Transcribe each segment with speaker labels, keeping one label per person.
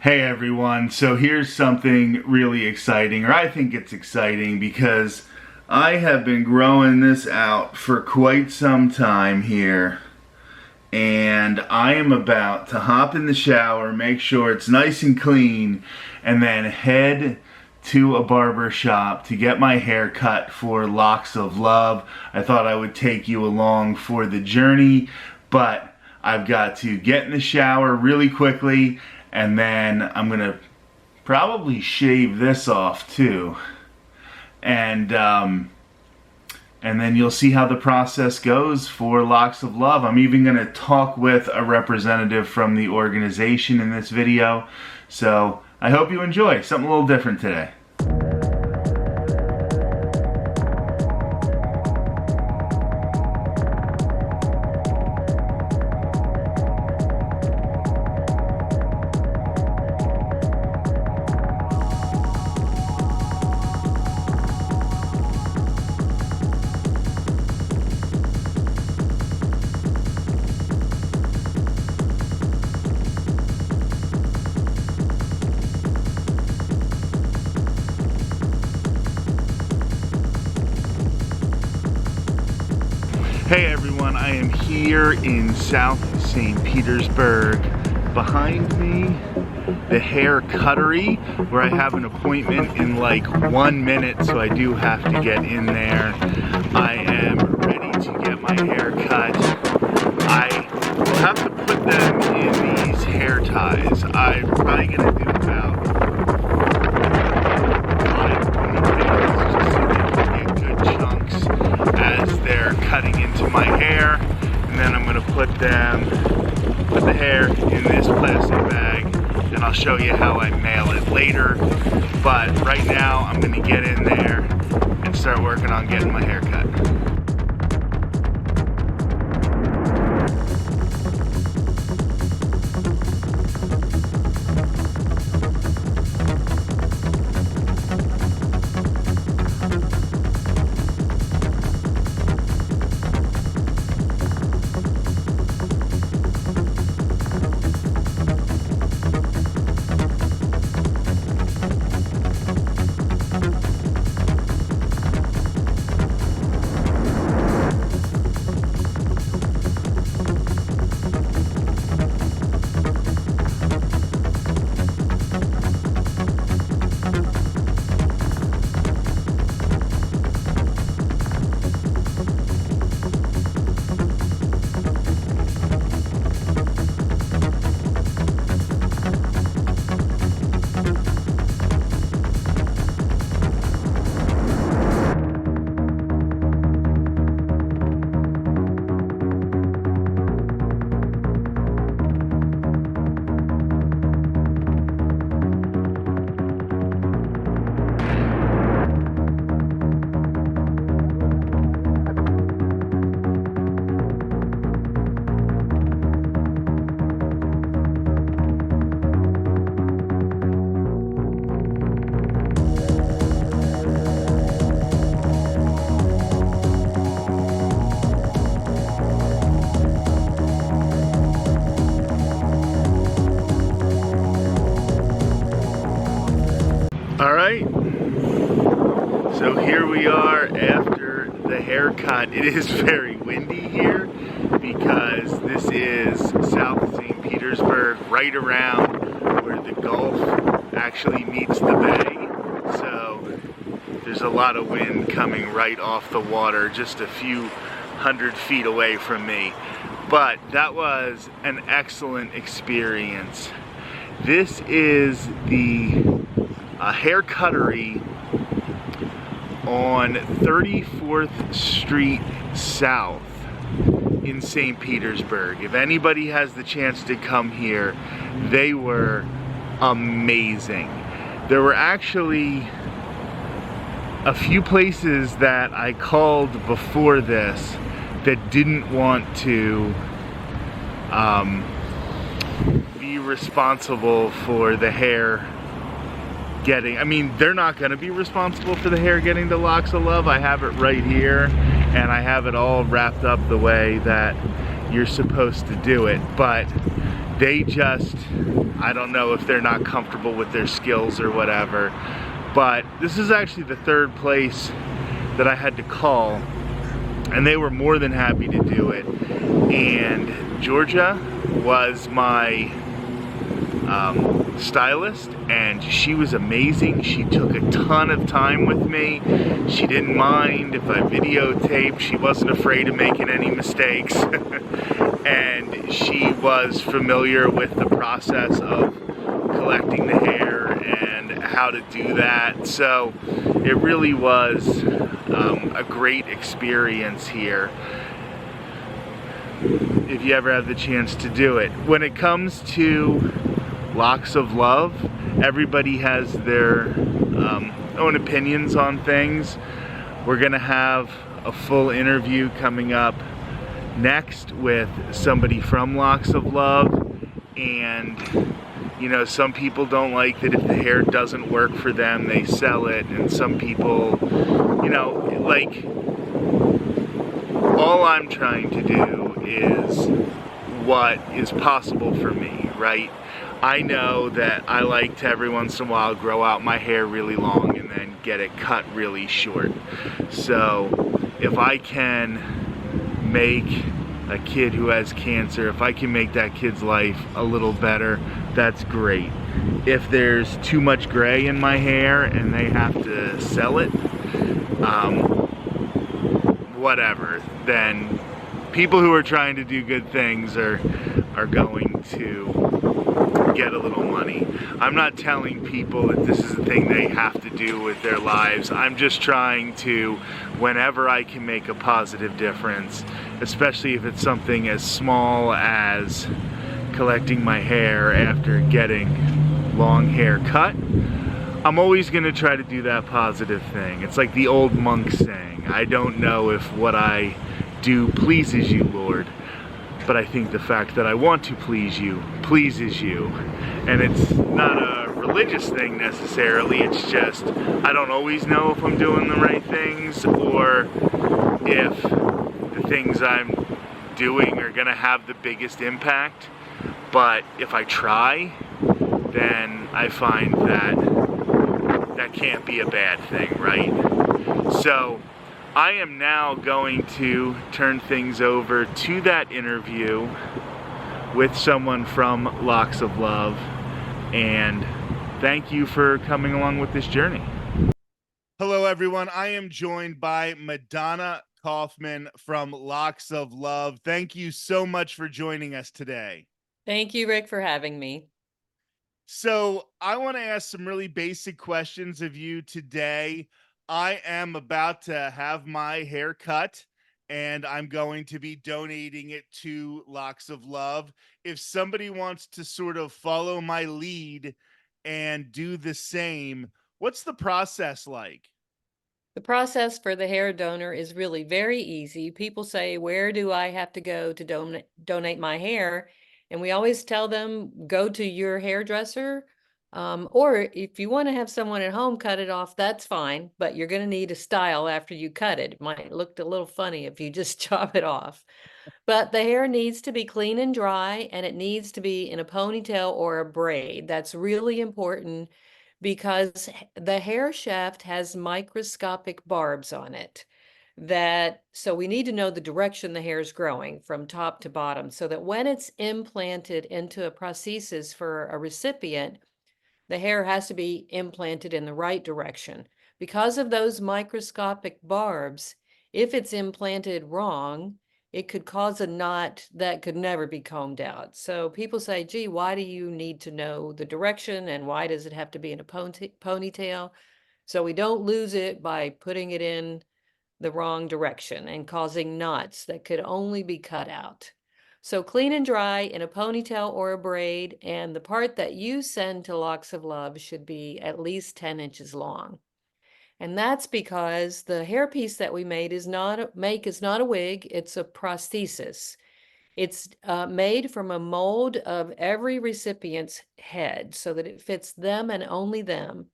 Speaker 1: Hey everyone, so here's something really exciting, or I think it's exciting because I have been growing this out for quite some time here, and I am about to hop in the shower, make sure it's nice and clean, and then head to a barber shop to get my hair cut for Locks of Love. I thought I would take you along for the journey, but I've got to get in the shower really quickly, and then I'm gonna probably shave this off too, and then you'll see how the process goes for Locks of Love. I'm even gonna talk with a representative from the organization in this video, so I hope you enjoy something a little different today. Hey everyone, I am here in South St. Petersburg. Behind me, the hair cuttery, where I have an appointment in like 1 minute, so I do have to get in there. I am ready to get my hair cut. I will have to put them in these hair ties. I'm probably gonna do about 5 ponytails just so they can get good chunks as they're cutting into my hair, and then I'm gonna put the hair in this plastic bag, and I'll show you how I mail it later. But right now I'm gonna get in there and start working on getting my hair cut. Alright, so here we are after the haircut. It is very windy here because this is South St. Petersburg, right around where the Gulf actually meets the bay. So there's a lot of wind coming right off the water, just a few hundred feet away from me. But that was an excellent experience. This is the hair cuttery on 34th Street South in St. Petersburg. If anybody has the chance to come here, they were amazing. There were actually a few places that I called before this that didn't want to be responsible for the hair getting, I mean, they're not going to be responsible for the hair getting the Locks of Love. I have it right here, and I have it all wrapped up the way that you're supposed to do it. But they just, I don't know if they're not comfortable with their skills or whatever, but this is actually the third place that I had to call, and they were more than happy to do it. And Georgia was my stylist, and she was amazing. She took a ton of time with me. She didn't mind if I videotaped. She wasn't afraid of making any mistakes. And she was familiar with the process of collecting the hair and how to do that. So it really was a great experience here if you ever have the chance to do it. When it comes to Locks of Love, everybody has their own opinions on things. We're gonna have a full interview coming up next with somebody from Locks of Love, and you know, some people don't like that if the hair doesn't work for them, they sell it, and some people, you know, like, all I'm trying to do is what is possible for me, right? I know that I like to every once in a while grow out my hair really long and then get it cut really short. So if I can make a kid who has cancer, if I can make that kid's life a little better, that's great. If there's too much gray in my hair and they have to sell it, whatever, then people who are trying to do good things are going to get a little money. I'm not telling people that this is a thing they have to do with their lives. I'm just trying to, whenever I can make a positive difference, especially if it's something as small as collecting my hair after getting long hair cut, I'm always going to try to do that positive thing. It's like the old monk saying, I don't know if what I do pleases you, Lord, but I think the fact that I want to please you pleases you. And it's not a religious thing necessarily, it's just I don't always know if I'm doing the right things or if the things I'm doing are gonna have the biggest impact, but if I try, then I find that that can't be a bad thing, right? So I am now going to turn things over to that interview with someone from Locks of Love, and thank you for coming along with this journey. Hello everyone, I am joined by Madonna Kaufman from Locks of Love. Thank you so much for joining us today.
Speaker 2: Thank you, Rick, for having me.
Speaker 1: So I want to ask some really basic questions of you today. I am about to have my hair cut and I'm going to be donating it to Locks of Love. If somebody wants to sort of follow my lead and do the same, what's the process like?
Speaker 2: The process for the hair donor is really very easy. People say, where do I have to go to donate my hair? And we always tell them, go to your hairdresser. Or if you want to have someone at home cut it off, that's fine. But you're going to need a style after you cut it. It might look a little funny if you just chop it off. But the hair needs to be clean and dry, and it needs to be in a ponytail or a braid. That's really important because the hair shaft has microscopic barbs on it so we need to know the direction the hair is growing from top to bottom so that when it's implanted into a prosthesis for a recipient, the hair has to be implanted in the right direction. Because of those microscopic barbs, if it's implanted wrong, it could cause a knot that could never be combed out. So people say, gee, why do you need to know the direction and why does it have to be in a ponytail? So we don't lose it by putting it in the wrong direction and causing knots that could only be cut out. So clean and dry in a ponytail or a braid, and the part that you send to Locks of Love should be at least 10 inches long. And that's because the hairpiece that we made is not a wig, it's a prosthesis. It's made from a mold of every recipient's head so that it fits them and only them.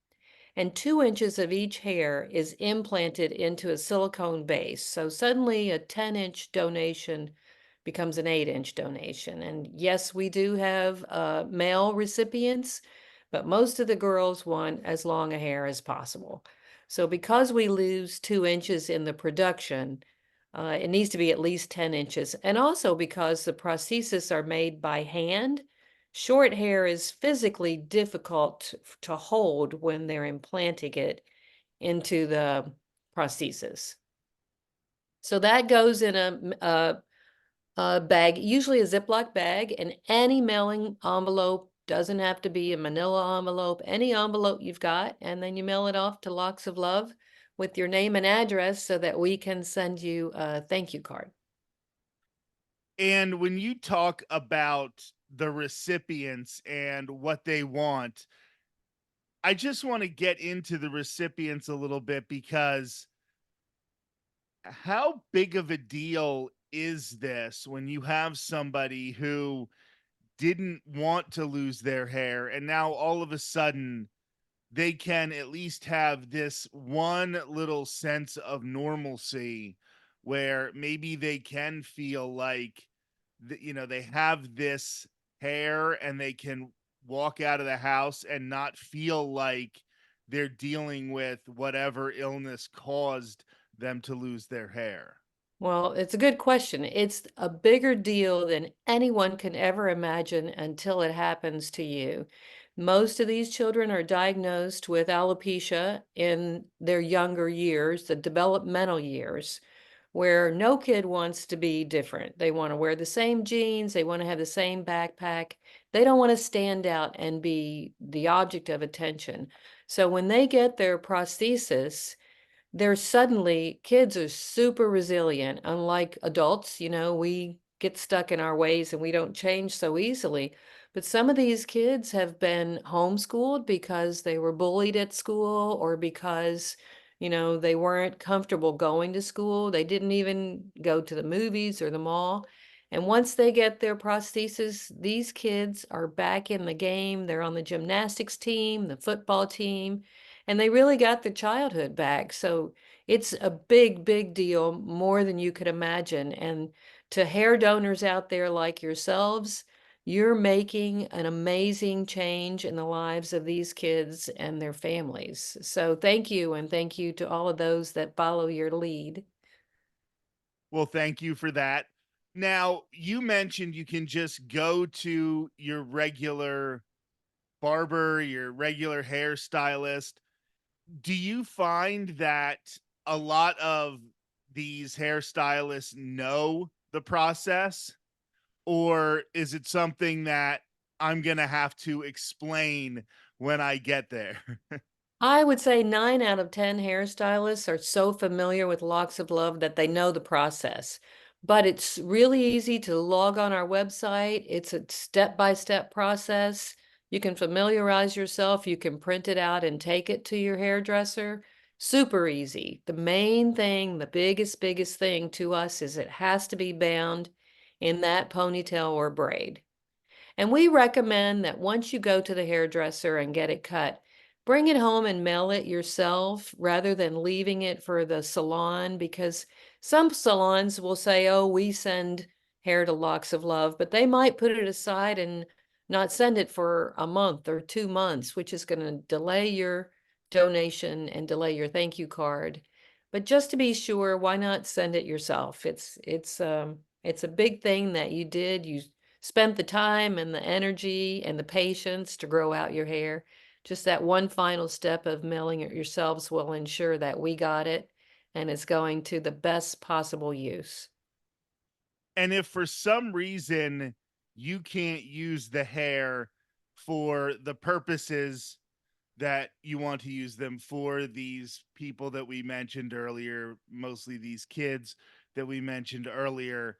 Speaker 2: And 2 inches of each hair is implanted into a silicone base. So suddenly a 10-inch donation becomes an 8-inch donation. And yes, we do have male recipients, but most of the girls want as long a hair as possible. So because we lose 2 inches in the production, it needs to be at least 10 inches. And also because the prostheses are made by hand, short hair is physically difficult to hold when they're implanting it into the prosthesis. So that goes in a bag, usually a Ziploc bag, and any mailing envelope doesn't have to be a manila envelope, any envelope you've got, and then you mail it off to Locks of Love with your name and address so that we can send you a thank you card.
Speaker 3: And when you talk about the recipients and what they want, I just want to get into the recipients a little bit because how big of a deal is this when you have somebody who didn't want to lose their hair and now all of a sudden they can at least have this one little sense of normalcy where maybe they can feel like they have this hair and they can walk out of the house and not feel like they're dealing with whatever illness caused them to lose their hair.
Speaker 2: Well, it's a good question. It's a bigger deal than anyone can ever imagine until it happens to you. Most of these children are diagnosed with alopecia in their younger years, the developmental years, where no kid wants to be different. They want to wear the same jeans, they want to have the same backpack. They don't want to stand out and be the object of attention. So when they get their prosthesis, there's suddenly kids are super resilient, unlike adults. We get stuck in our ways and we don't change so easily. But some of these kids have been homeschooled because they were bullied at school or because, they weren't comfortable going to school. They didn't even go to the movies or the mall. And once they get their prosthesis, these kids are back in the game. They're on the gymnastics team, the football team, and they really got their childhood back. So it's a big, big deal, more than you could imagine. And to hair donors out there like yourselves, you're making an amazing change in the lives of these kids and their families. So thank you, and thank you to all of those that follow your lead.
Speaker 3: Well, thank you for that. Now, you mentioned you can just go to your regular barber, your regular hairstylist. Do you find that a lot of these hairstylists know the process, or is it something that I'm going to have to explain when I get there?
Speaker 2: I would say 9 out of 10 hairstylists are so familiar with Locks of Love that they know the process. But it's really easy to log on our website. It's a step-by-step process. You can familiarize yourself. You can print it out and take it to your hairdresser. Super easy. The main thing, the biggest thing to us is it has to be bound in that ponytail or braid. And we recommend that once you go to the hairdresser and get it cut, bring it home and mail it yourself rather than leaving it for the salon, because some salons will say, oh, we send hair to Locks of Love, but they might put it aside and not send it for a month or 2 months, which is going to delay your donation and delay your thank you card. But just to be sure, why not send it yourself? It's a big thing that you did. You spent the time and the energy and the patience to grow out your hair. Just that one final step of mailing it yourselves will ensure that we got it and it's going to the best possible use.
Speaker 3: And if for some reason you can't use the hair for the purposes that you want to use them for, these people that we mentioned earlier, mostly these kids that we mentioned earlier,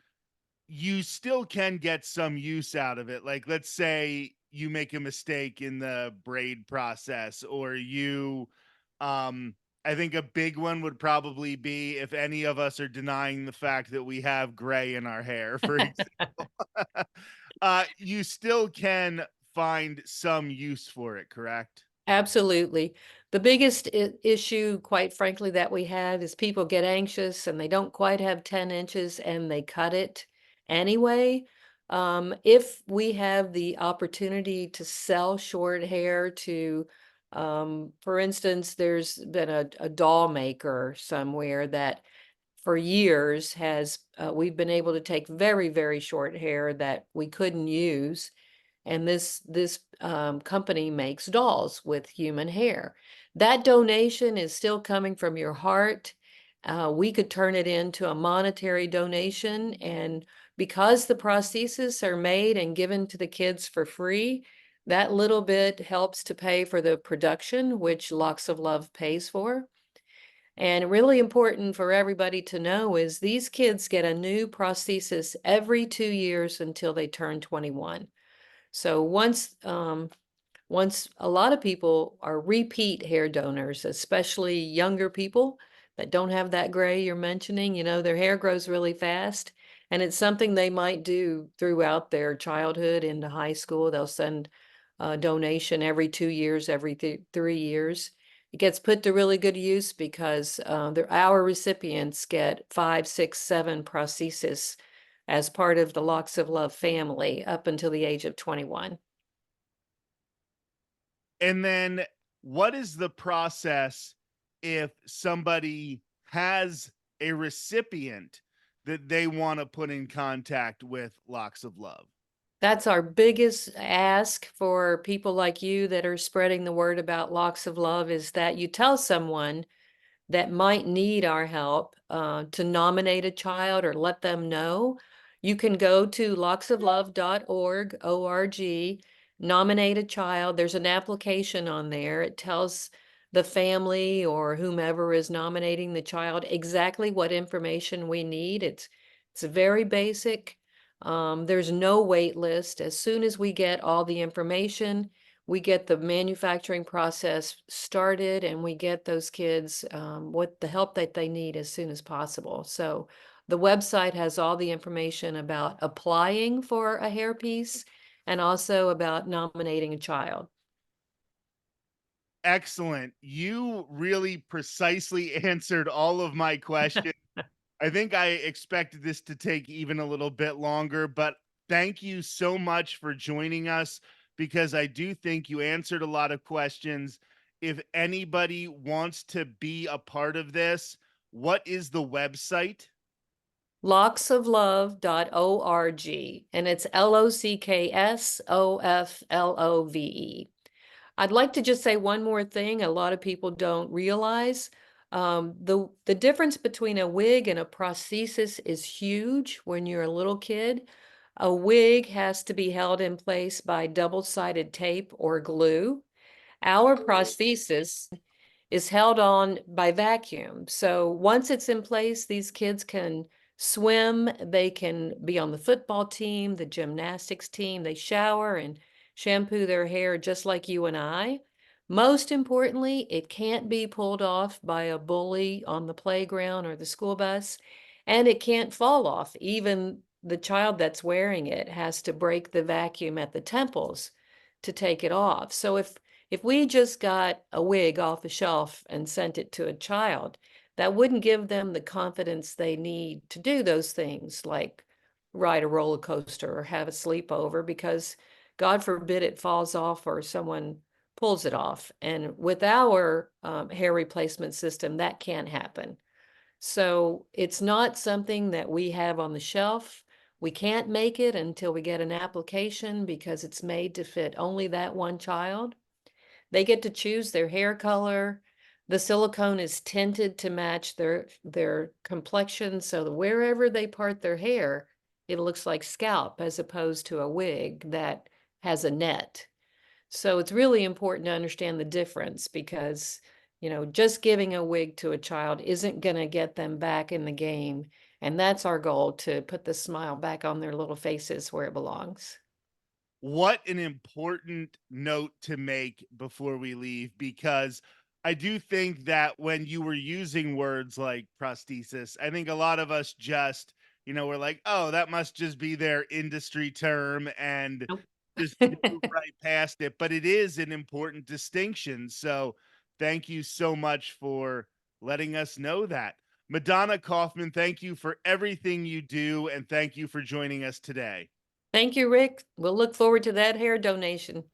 Speaker 3: you still can get some use out of it. Like, let's say you make a mistake in the braid process, or I think a big one would probably be if any of us are denying the fact that we have gray in our hair, for example. You still can find some use for it, correct?
Speaker 2: Absolutely. The biggest issue, quite frankly, that we have is people get anxious and they don't quite have 10 inches and they cut it anyway. If we have the opportunity to sell short hair to, for instance, there's been a doll maker somewhere that for years has, we've been able to take very, very short hair that we couldn't use. And this company makes dolls with human hair. That donation is still coming from your heart. We could turn it into a monetary donation, and because the prostheses are made and given to the kids for free, that little bit helps to pay for the production, which Locks of Love pays for. And really important for everybody to know is these kids get a new prosthesis every 2 years until they turn 21. So once a lot of people are repeat hair donors, especially younger people that don't have that gray you're mentioning, their hair grows really fast. And it's something they might do throughout their childhood into high school. They'll send a donation every 2 years, every 3 years. It gets put to really good use because our recipients get 5, 6, 7 prosthesis as part of the Locks of Love family up until the age of 21.
Speaker 3: And then what is the process if somebody has a recipient that they want to put in contact with Locks of Love?
Speaker 2: That's our biggest ask for people like you that are spreading the word about Locks of Love, is that you tell someone that might need our help to nominate a child or let them know. You can go to locksoflove.org, O-R-G, nominate a child. There's an application on there. It tells the family or whomever is nominating the child exactly what information we need. It's very basic. There's no wait list. As soon as we get all the information, we get the manufacturing process started, and we get those kids what the help that they need as soon as possible. So the website has all the information about applying for a hairpiece and also about nominating a child.
Speaker 3: Excellent. You really precisely answered all of my questions. I think I expected this to take even a little bit longer, but thank you so much for joining us, because I do think you answered a lot of questions. If anybody wants to be a part of this, what is the website?
Speaker 2: Locksoflove.org, and it's LOCKSOFLOVE. I'd like to just say one more thing a lot of people don't realize. The difference between a wig and a prosthesis is huge when you're a little kid. A wig has to be held in place by double-sided tape or glue. Our prosthesis is held on by vacuum. So once it's in place, these kids can swim, they can be on the football team, the gymnastics team, they shower and shampoo their hair just like you and I. Most importantly, it can't be pulled off by a bully on the playground or the school bus, and it can't fall off. Even the child that's wearing it has to break the vacuum at the temples to take it off. So if we just got a wig off the shelf and sent it to a child, that wouldn't give them the confidence they need to do those things like ride a roller coaster or have a sleepover, because God forbid it falls off or someone pulls it off. And with our hair replacement system, that can't happen. So it's not something that we have on the shelf. We can't make it until we get an application because it's made to fit only that one child. They get to choose their hair color. The silicone is tinted to match their complexion, so that wherever they part their hair, it looks like scalp as opposed to a wig that has a net. So it's really important to understand the difference, because, just giving a wig to a child isn't going to get them back in the game. And that's our goal, to put the smile back on their little faces where it belongs.
Speaker 3: What an important note to make before we leave, because I do think that when you were using words like prosthesis, I think a lot of us just, we're like, oh, that must just be their industry term, and
Speaker 2: Nope.
Speaker 3: just move right past it. But it is an important distinction. So thank you so much for letting us know that. Madonna Kaufman, thank you for everything you do, and thank you for joining us today.
Speaker 2: Thank you, Rick. We'll look forward to that hair donation.